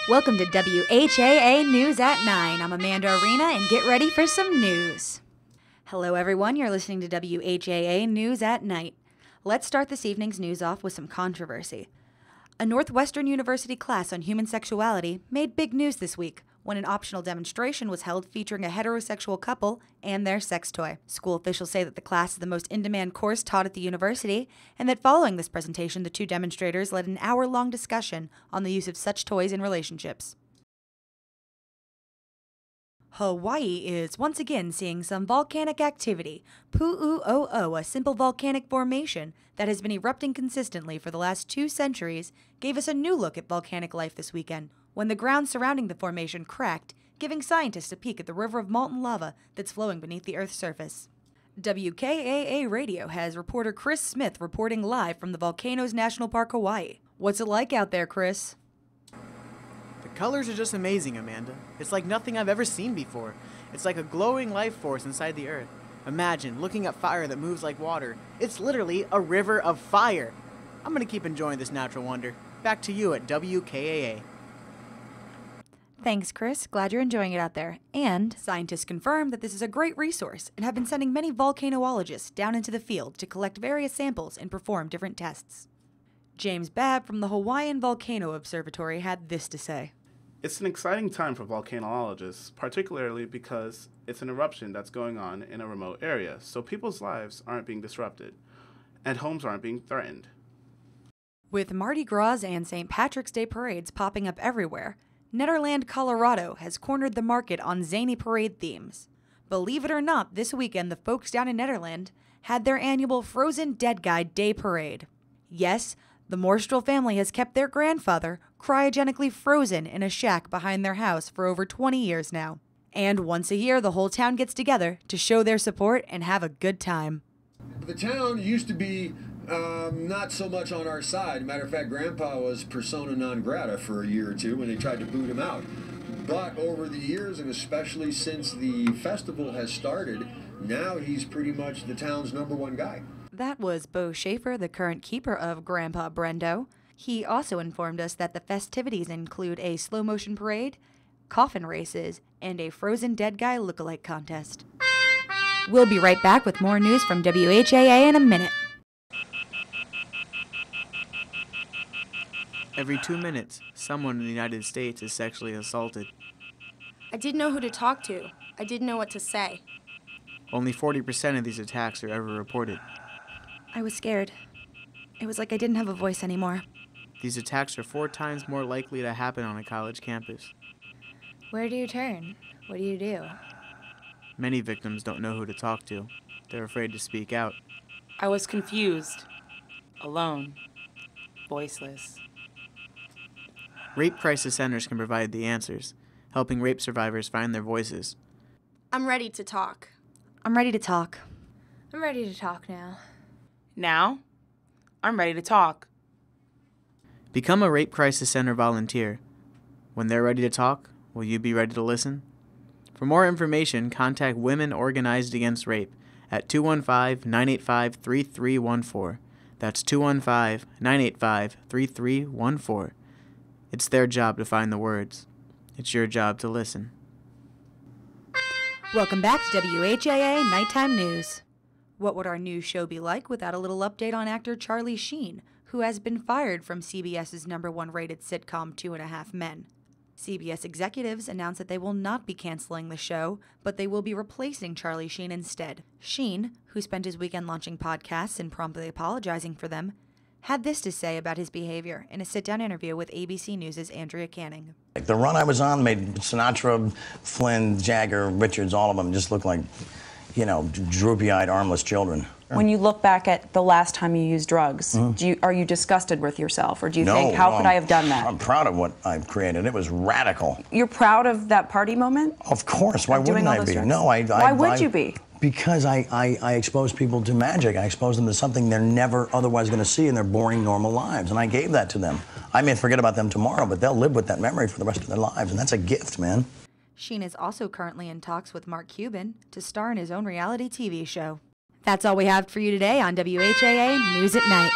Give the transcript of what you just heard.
Welcome to WHAA News at 9. I'm Amanda Arena, and get ready for some news. Hello, everyone. You're listening to WHAA News at Night. Let's start this evening's news off with some controversy. A Northwestern University class on human sexuality made big news this week when an optional demonstration was held featuring a heterosexual couple and their sex toy. School officials say that the class is the most in-demand course taught at the university, and that following this presentation, the two demonstrators led an hour-long discussion on the use of such toys in relationships. Hawaii is once again seeing some volcanic activity. Pu'u'o'o, a simple volcanic formation that has been erupting consistently for the last 2 centuries, gave us a new look at volcanic life this weekend, when the ground surrounding the formation cracked, giving scientists a peek at the river of molten lava that's flowing beneath the Earth's surface. WKAA Radio has reporter Chris Smith reporting live from the Volcanoes National Park, Hawaii. What's it like out there, Chris? The colors are just amazing, Amanda. It's like nothing I've ever seen before. It's like a glowing life force inside the Earth. Imagine looking at fire that moves like water. It's literally a river of fire. I'm gonna keep enjoying this natural wonder. Back to you at WKAA. Thanks, Chris. Glad you're enjoying it out there. And scientists confirm that this is a great resource and have been sending many volcanologists down into the field to collect various samples and perform different tests. James Babb from the Hawaiian Volcano Observatory had this to say. It's an exciting time for volcanologists, particularly because it's an eruption that's going on in a remote area, so people's lives aren't being disrupted, and homes aren't being threatened. With Mardi Gras and St. Patrick's Day parades popping up everywhere, Nederland, Colorado has cornered the market on zany parade themes. Believe it or not, this weekend the folks down in Nederland had their annual Frozen Dead Guy Day Parade. Yes, the Morstrel family has kept their grandfather cryogenically frozen in a shack behind their house for over 20 years now. And once a year, the whole town gets together to show their support and have a good time. The town used to be not so much on our side. Matter of fact, Grandpa was persona non grata for a year or two when they tried to boot him out. But over the years, and especially since the festival has started, now he's pretty much the town's #1 guy. That was Bo Schaefer, the current keeper of Grandpa Brendo. He also informed us that the festivities include a slow-motion parade, coffin races, and a Frozen Dead Guy lookalike contest. We'll be right back with more news from WHAA in a minute. Every 2 minutes, someone in the United States is sexually assaulted. I didn't know who to talk to. I didn't know what to say. Only 40% of these attacks are ever reported. I was scared. It was like I didn't have a voice anymore. These attacks are 4 times more likely to happen on a college campus. Where do you turn? What do you do? Many victims don't know who to talk to. They're afraid to speak out. I was confused, alone, voiceless. Rape crisis centers can provide the answers, helping rape survivors find their voices. I'm ready to talk. I'm ready to talk. I'm ready to talk now. Now, I'm ready to talk. Become a Rape Crisis Center volunteer. When they're ready to talk, will you be ready to listen? For more information, contact Women Organized Against Rape at 215-985-3314. That's 215-985-3314. It's their job to find the words. It's your job to listen. Welcome back to WHAA Nighttime News. What would our news show be like without a little update on actor Charlie Sheen, who has been fired from CBS's #1 rated sitcom 2.5 Men? CBS executives announced that they will not be canceling the show, but they will be replacing Charlie Sheen instead. Sheen, who spent his weekend launching podcasts and promptly apologizing for them, had this to say about his behavior in a sit-down interview with ABC News' Andrea Canning. The run I was on made Sinatra, Flynn, Jagger, Richards, all of them just look like, droopy-eyed, armless children. When you look back at the last time you used drugs, are you disgusted with yourself, or do you think, how could I have done that? I'm proud of what I've created. It was radical. You're proud of that party moment? Of course. Why wouldn't I be? Drugs? No, Why would you be? Because I expose people to magic. I expose them to something they're never otherwise going to see in their boring, normal lives. And I gave that to them. I may forget about them tomorrow, but they'll live with that memory for the rest of their lives. And that's a gift, man. Sheen is also currently in talks with Mark Cuban to star in his own reality TV show. That's all we have for you today on WHAA News at Night.